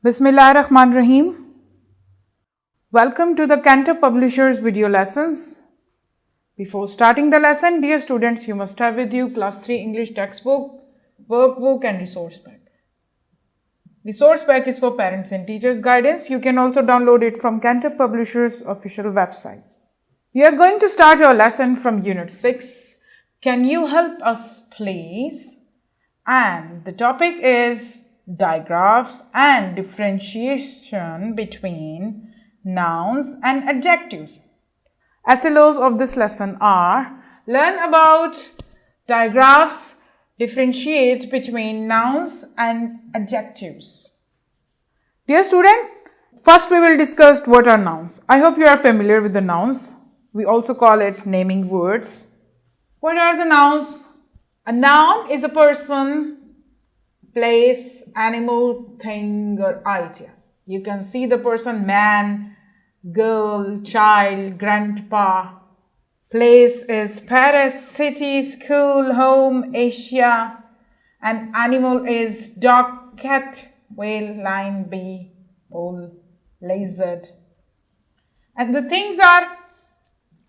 Bismillahirrahmanirrahim. Welcome to the Cantab Publishers video lessons. Before starting the lesson, dear students, you must have with you class 3 English textbook, workbook and resource pack. Resource pack is for parents and teachers guidance. You can also download it from Cantab Publishers official website. We are going to start our lesson from unit 6. Can you help us please? And the topic is digraphs and differentiation between nouns and adjectives. SLOs of this lesson are: learn about digraphs, differentiate between nouns and adjectives. Dear student, first we will discuss what are nouns. I hope you are familiar with the nouns. We also call it naming words. What are the nouns? A noun is a person, place, animal, thing or idea. You can see the person man, girl, child, grandpa. Place is Paris, city, school, home, Asia. And animal is dog, cat, whale, lion, bee, bull, lizard. And the things are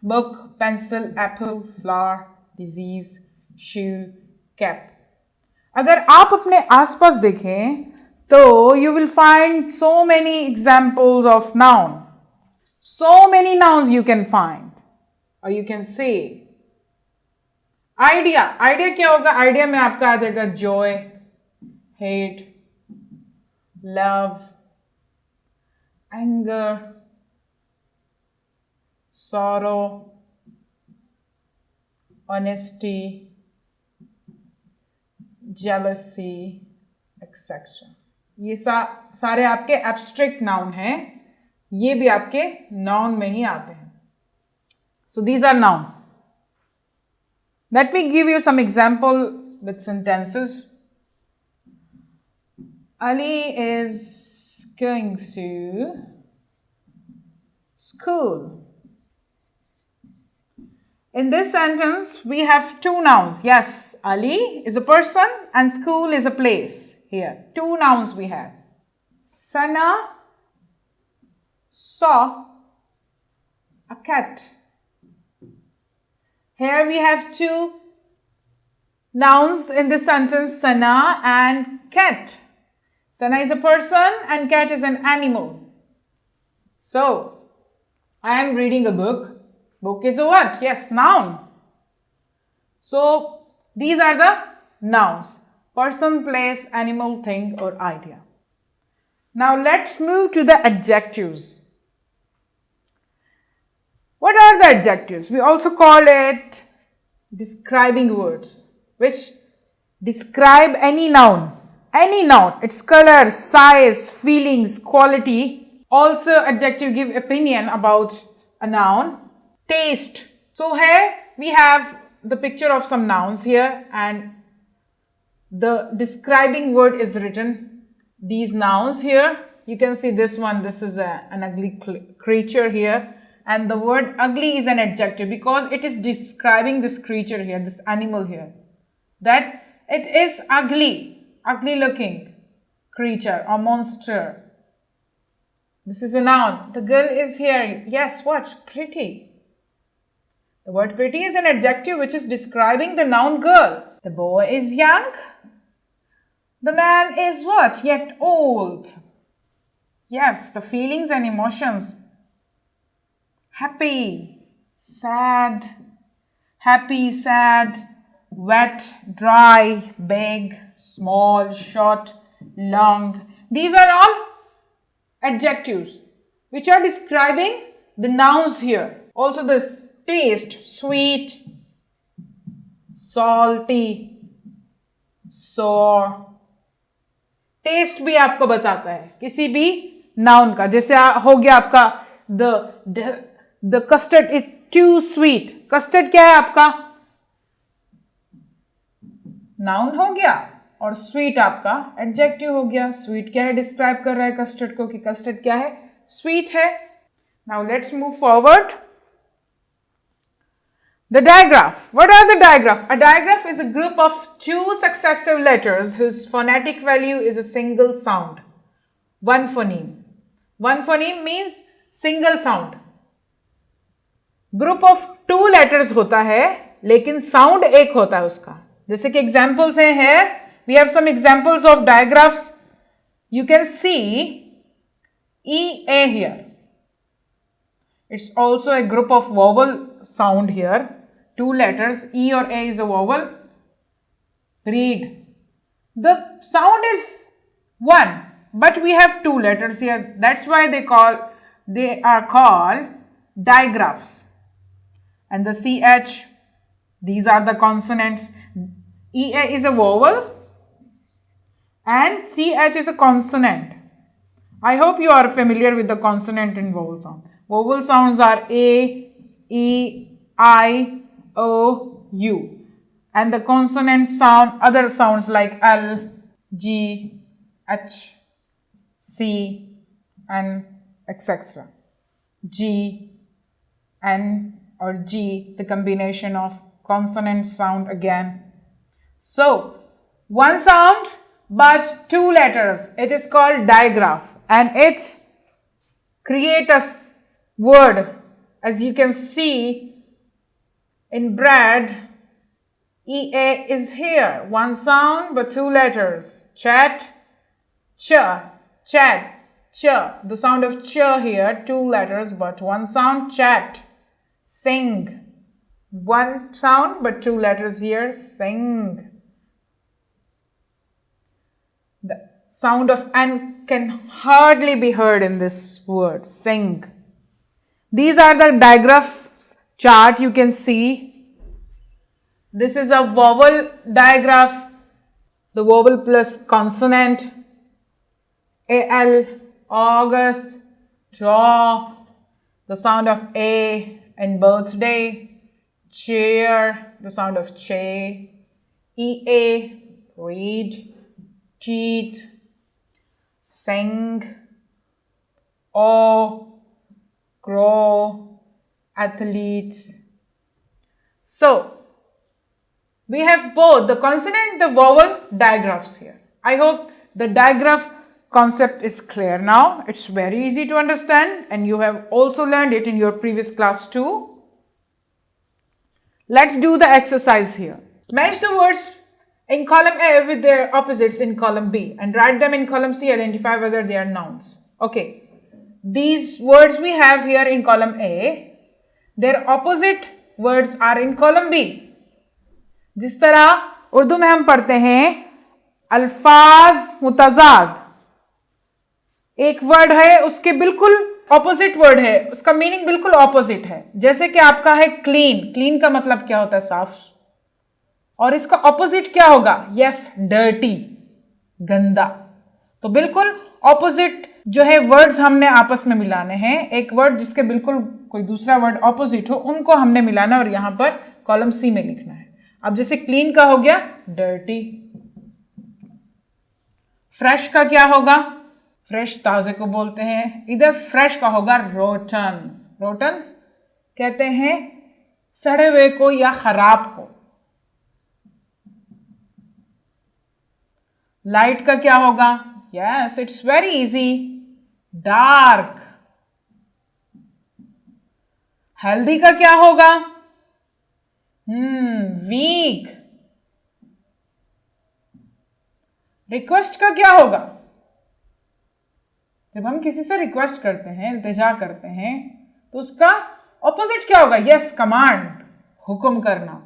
book, pencil, apple, flower, disease, shoe, cap. अगर आप अपने आसपास देखें तो you will find so many examples of noun. So many nouns you can find or you can say. Idea. Idea क्या होगा? Idea में आपका आ जाएगा joy, hate, love, anger, sorrow, honesty, jealousy, etc. ये सारे आपके abstract noun हैं. ये भी आपके noun में ही आते हैं. So these are noun. Let me give you some example with sentences. Ali is going to school. In this sentence, we have two nouns. Yes, Ali is a person and school is a place. Here, two nouns we have. Sana saw a cat. Here we have two nouns in this sentence, Sana and cat. Sana is a person and cat is an animal. So, I am reading a book. Book is a what? Yes, noun. So, these are the nouns. Person, place, animal, thing or idea. Now, let's move to the adjectives. What are the adjectives? We also call it describing words, which describe any noun. Any noun. Its color, size, feelings, quality. Also, adjective give opinion about a noun. Taste. So here we have the picture of some nouns here and the describing word is written. These nouns here, you can see this one, this is an ugly creature here, and the word ugly is an adjective because it is describing this creature here, this animal here, that it is ugly looking creature or monster. This is a noun. The girl is here. Yes, what? Pretty. The word pretty is an adjective which is describing the noun girl. The boy is young. The man is what? Yet old. Yes, the feelings and emotions. Happy, sad, wet, dry, big, small, short, long. These are all adjectives which are describing the nouns here. Also this taste, sweet, salty, sour. Taste भी आपको बताता है किसी भी noun का. जैसे हो गया आपका the custard is too sweet. Custard क्या है आपका? नाउन हो गया और स्वीट आपका एडजेक्टिव हो गया. स्वीट क्या है? डिस्क्राइब कर रहा है कस्टर्ड को कि कस्टर्ड क्या है? स्वीट है. Now let's move forward. The digraph. What are the digraphs? A digraph is a group of two successive letters whose phonetic value is a single sound. one phoneme. One phoneme means single sound. Group of two letters होता है लेकिन sound एक होता है उसका. जैसे कि examples हैं here. We have some examples of digraphs. You can see EA here. It's also a group of vowel sound here. Two letters, E or A is a vowel. Read. The sound is one, but we have two letters here. That's why they are called digraphs. And the CH, these are the consonants. EA is a vowel and CH is a consonant. I hope you are familiar with the consonant and vowel sound. Vowel sounds are A, E, I, O, U. And the consonant sound, other sounds like L, G, H, C, and etc. G, N or G, the combination of consonant sound again. So, one sound but two letters. It is called digraph and it creates a word. As you can see in bread, EA is here. One sound but two letters. Chat, ch, chat, ch. The sound of ch here, two letters but one sound. Chat. Sing. One sound but two letters here. Sing. The sound of N can hardly be heard in this word. Sing. These are the digraphs chart you can see. This is a vowel digraph. The vowel plus consonant. AL, August, draw. The sound of A and birthday. Chair, the sound of che. EA, read. Cheat, sing, O, grow, athlete. So, we have both the consonant and the vowel digraphs here. I hope the digraph concept is clear now. It's very easy to understand and you have also learned it in your previous class too. Let's do the exercise here. Match the words in column A with their opposites in column B and write them in column C. Identify whether they are nouns. Okay. These words we have here in column A, their opposite words are in column B. जिस तरह उर्दू में हम पढ़ते हैं अल्फाज मुतजाद, एक word है उसके बिल्कुल ऑपोजिट वर्ड है, उसका मीनिंग बिल्कुल ऑपोजिट है. जैसे कि आपका है क्लीन. क्लीन का मतलब क्या होता है? साफ. और इसका ऑपोजिट क्या होगा? यस, डर्टी, गंदा. तो बिल्कुल ऑपोजिट जो है वर्ड्स हमने आपस में मिलाने हैं. एक वर्ड जिसके बिल्कुल कोई दूसरा वर्ड ऑपोजिट हो उनको हमने मिलाना और यहां पर कॉलम सी में लिखना है. अब जैसे क्लीन का हो गया डर्टी. फ्रेश का क्या होगा? फ्रेश ताजे को बोलते हैं. इधर फ्रेश का होगा रोटन. रोटन कहते हैं सड़े हुए को या खराब को. लाइट का क्या होगा? Yes, it's very easy, dark. Healthy का क्या होगा? वीक. रिक्वेस्ट का क्या होगा? जब हम किसी से रिक्वेस्ट करते हैं, इल्तिजा करते हैं, तो उसका ऑपोजिट क्या होगा? यस, कमांड, हुक्म करना.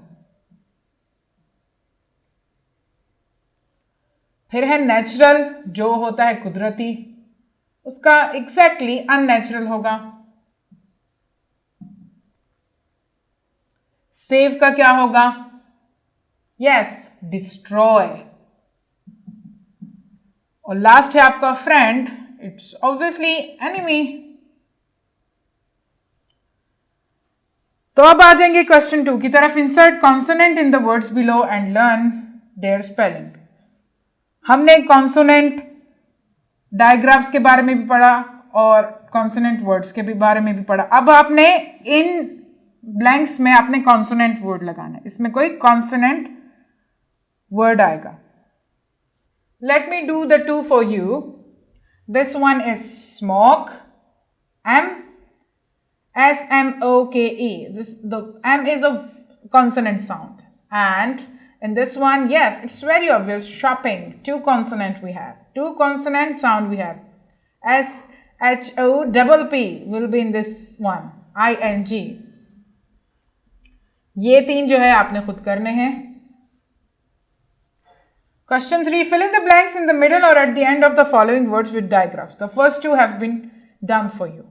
फिर है नेचुरल, जो होता है कुदरती, उसका एग्जैक्टली अननेचुरल होगा. सेव का क्या होगा? Yes, destroy. और लास्ट है आपका फ्रेंड. It's obviously enemy. तो अब आ जाएंगे क्वेश्चन 2 की तरफ. Insert consonant in the words below and learn their spelling. हमने कॉन्सोनेंट डायग्राफ्स के बारे में भी पढ़ा और कॉन्सोनेंट वर्ड्स के भी बारे में भी पढ़ा. अब आपने इन ब्लैंक्स में आपने कॉन्सोनेंट वर्ड लगाना है. इसमें कोई कॉन्सोनेंट वर्ड आएगा. Let me do the 2 for you. This one is smoke. S-M-O-K-E. The M is a consonant sound. And in this one, yes, it's very obvious. Shopping. 2 consonant we have. 2 consonant sound we have. S-H-O-P-P will be in this one. I-N-G. ये 3 जो है आपने खुद करने हैं. Question 3. Fill in the blanks in the middle or at the end of the following words with digraphs. The first 2 have been done for you.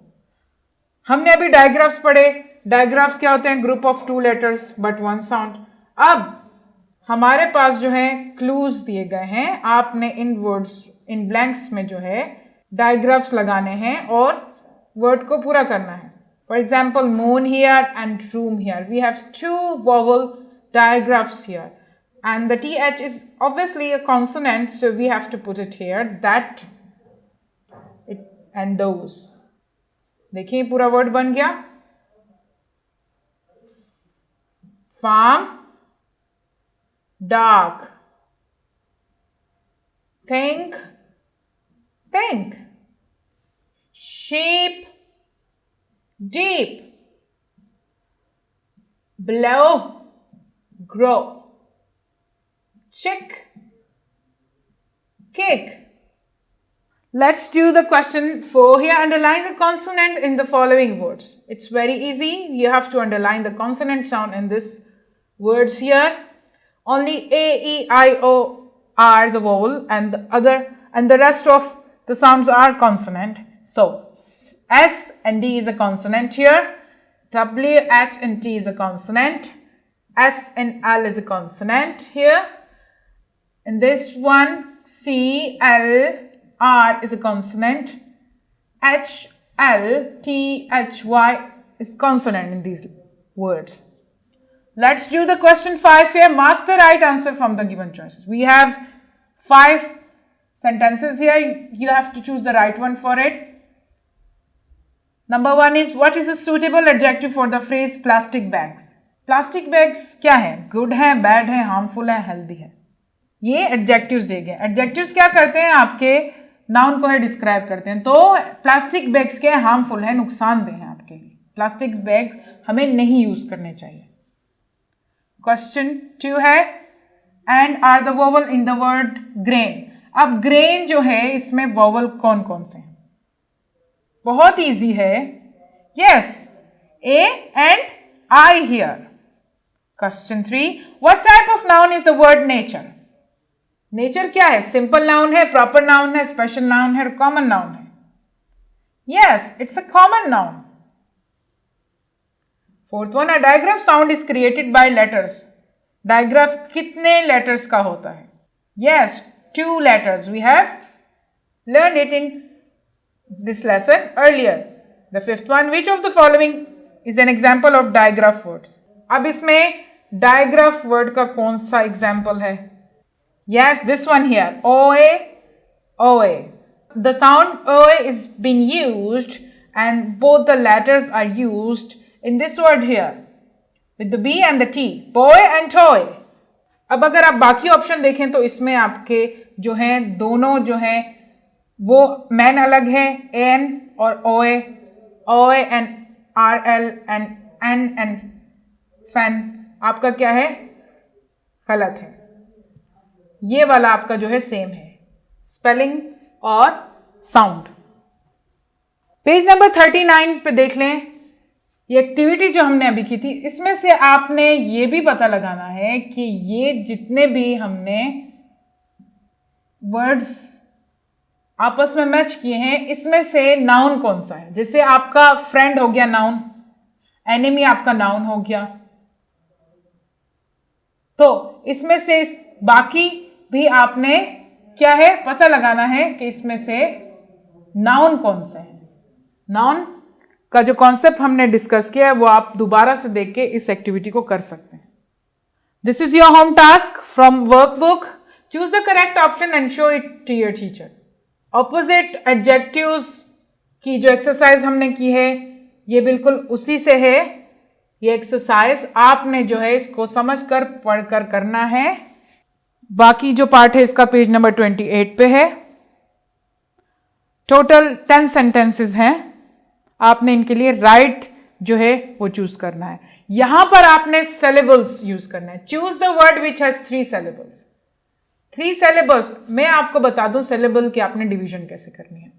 हमने अभी digraphs पढ़े. Digraphs क्या होते हैं? Group of 2 letters but 1 sound. अब हमारे पास जो है clues दिए गए हैं. आपने इन words, इन blanks में जो है digraphs लगाने हैं और word को पूरा करना है. For example, moon here and room here. We have 2 vowel digraphs here. And the TH is obviously a consonant, so we have to put it here. That, it, and those. देखिए पूरा word बन गया. Farm, dark. Think. Sheep, deep. Blow, grow. Chick, kick. Let's do the question 4 here. Underline the consonant in the following words. It's very easy. You have to underline the consonant sound in this words here. Only A, E, I, O are the vowel and the rest of the sounds are consonant. So S and D is a consonant here. W, H and T is a consonant. S and L is a consonant here. In this one, C, L, R is a consonant. H, L, T, H, Y is consonant in these words. Let's do the question 5 here. Mark the right answer from the given choices. We have 5 sentences here. You have to choose the right one for it. Number 1 is, what is a suitable adjective for the phrase plastic bags? Plastic bags क्या है? Good है, bad है, harmful है, healthy है. ये adjectives दे गए. Adjectives क्या करते हैं? आपके नाउन को है डिस्क्राइब करते हैं. तो प्लास्टिक बैग्स के हार्मफुल है, नुकसानदेह हैं आपके लिए. प्लास्टिक बैग्स हमें नहीं यूज करने चाहिए. क्वेश्चन 2 है, and are the vowel in the word grain. अब ग्रेन जो है इसमें वोवल कौन कौन से हैं? बहुत इजी है. Yes, A and I hear. Question 3, what type of noun is the word nature? Nature क्या है? सिंपल नाउन है, प्रॉपर नाउन है, स्पेशल नाउन है, कॉमन नाउन है? Yes, it's a common noun. Fourth one, a digraph sound is created by letters. Digraph कितने letters का होता है? Yes, 2 letters. We have learned it in this lesson earlier. The fifth one, which of the following is an example of digraph words? अब इसमें digraph word का कौन सा example है? Yes, this one here. OA, OA. The sound OA is being used and both the letters are used in this word here with the B and the T. Boy and toy. अब अगर आप बाकी option देखें तो इसमें आपके जो हैं दोनों जो हैं वो मैन अलग है, एन और O A, O A and R L and N and fan आपका क्या है? गलत है. ये वाला आपका जो है सेम है, स्पेलिंग और साउंड. पेज नंबर 39 पे देख लें. ये एक्टिविटी जो हमने अभी की थी, इसमें से आपने ये भी पता लगाना है कि ये जितने भी हमने वर्ड्स आपस में मैच किए हैं, इसमें से नाउन कौन सा है. जैसे आपका फ्रेंड हो गया नाउन, एनिमी आपका नाउन हो गया, तो इसमें से बाकी भी आपने क्या है पता लगाना है कि इसमें से नाउन कौन से है. नाउन का जो कॉन्सेप्ट हमने डिस्कस किया है वो आप दोबारा से देख के इस एक्टिविटी को कर सकते हैं. This is your home task from workbook. Choose the correct option and show it to your teacher. Opposite adjectives की जो एक्सरसाइज हमने की है ये बिल्कुल उसी से है. ये एक्सरसाइज आपने जो है इसको समझकर पढ़कर करना है. बाकी जो पार्ट है इसका पेज नंबर 28 पे है. टोटल 10 सेंटेंसेस हैं, आपने इनके लिए राइट जो है वो चूज करना है। यहां पर आपने सिलेबल्स यूज करना है। Choose the word which has 3 syllables. 3 syllables, मैं आपको बता दूं सिलेबल की आपने डिवीजन कैसे करनी है।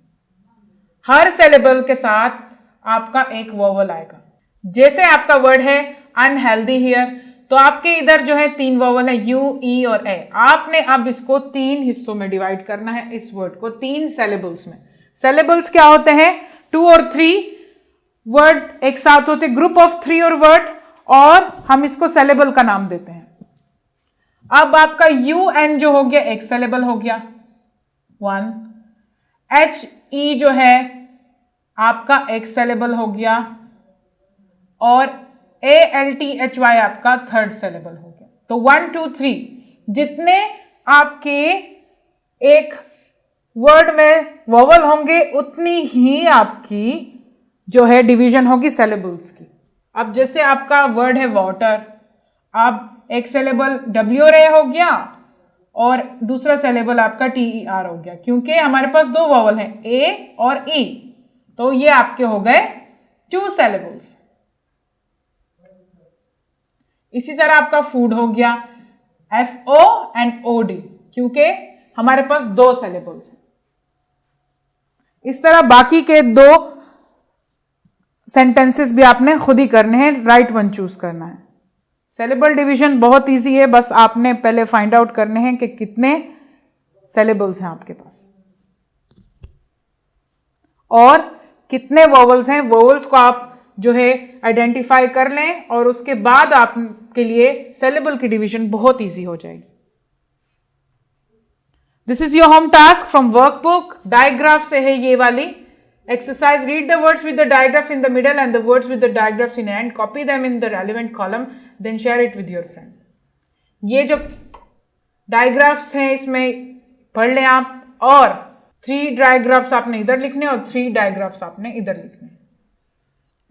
हर सिलेबल के साथ आपका एक वोवल आएगा। जैसे आपका वर्ड है अनहेल्दी हेयर, तो आपके इधर जो है 3 वोवल है, यू, ई और ए। आपने अब इसको 3 हिस्सों में डिवाइड करना है, इस वर्ड को 3 सिलेबल्स में। सिलेबल्स क्या होते हैं? 2 और 3 वर्ड एक साथ होते, ग्रुप ऑफ 3 और वर्ड, और हम इसको सिलेबल का नाम देते हैं। अब आपका यू एन जो हो गया एक सिलेबल हो गया 1, एच ई जो है आपका एक सिलेबल हो गया, और A L T H Y आपका 3rd सिलेबल हो गया। तो 1 2 3 जितने आपके एक वर्ड में वोवल होंगे उतनी ही आपकी जो है डिवीजन होगी सिलेबल्स की। अब जैसे आपका वर्ड है वाटर, अब एक सिलेबल डब्ल्यू और ए हो गया और दूसरा सिलेबल आपका टी ई आर हो गया, क्योंकि हमारे पास 2 वोवल हैं ए और ई, तो ये आपके हो गए 2 सिलेबल्स। इसी तरह आपका फूड हो गया F O and O D, क्योंकि हमारे पास 2 सिलेबल्स हैं। इस तरह बाकी के 2 सेंटेंसेस भी आपने खुद ही करने हैं, राइट वन चूज करना है। सिलेबल डिवीजन बहुत इजी है, बस आपने पहले फाइंड आउट करने हैं कि कितने सिलेबल्स हैं आपके पास और कितने वोवल्स हैं। वोवल्स को आप जो है आइडेंटिफाई कर लें और उसके बाद आपके लिए सिलेबल की डिवीजन बहुत इजी हो जाएगी। This is your home task from workbook. Digraph से है ये वाली exercise. Read the words with the digraph in the middle and the words with the digraphs in end, copy them in the relevant column, then share it with your friend. ये जो डायग्राफ्स हैं इसमें पढ़ लें आप, और 3 डायग्राफ्स आपने इधर लिखने और 3 डायग्राफ्स आपने इधर लिखने।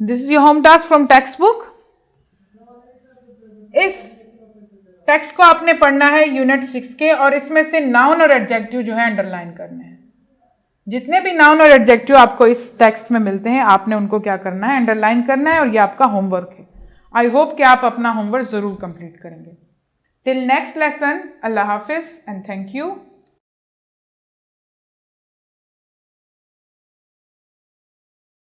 This is your home task from text book. इस टेक्स्ट को आपने पढ़ना है यूनिट 6 के, और इसमें से नाउन और एडजेक्टिव जो है अंडरलाइन करने हैं। जितने भी नाउन और एडजेक्टिव आपको इस टेक्स्ट में मिलते हैं आपने उनको क्या करना है, अंडरलाइन करना है, और ये आपका होमवर्क है। आई होप कि आप अपना होमवर्क जरूर कंप्लीट करेंगे। Till next lesson, Allah Hafiz and thank you.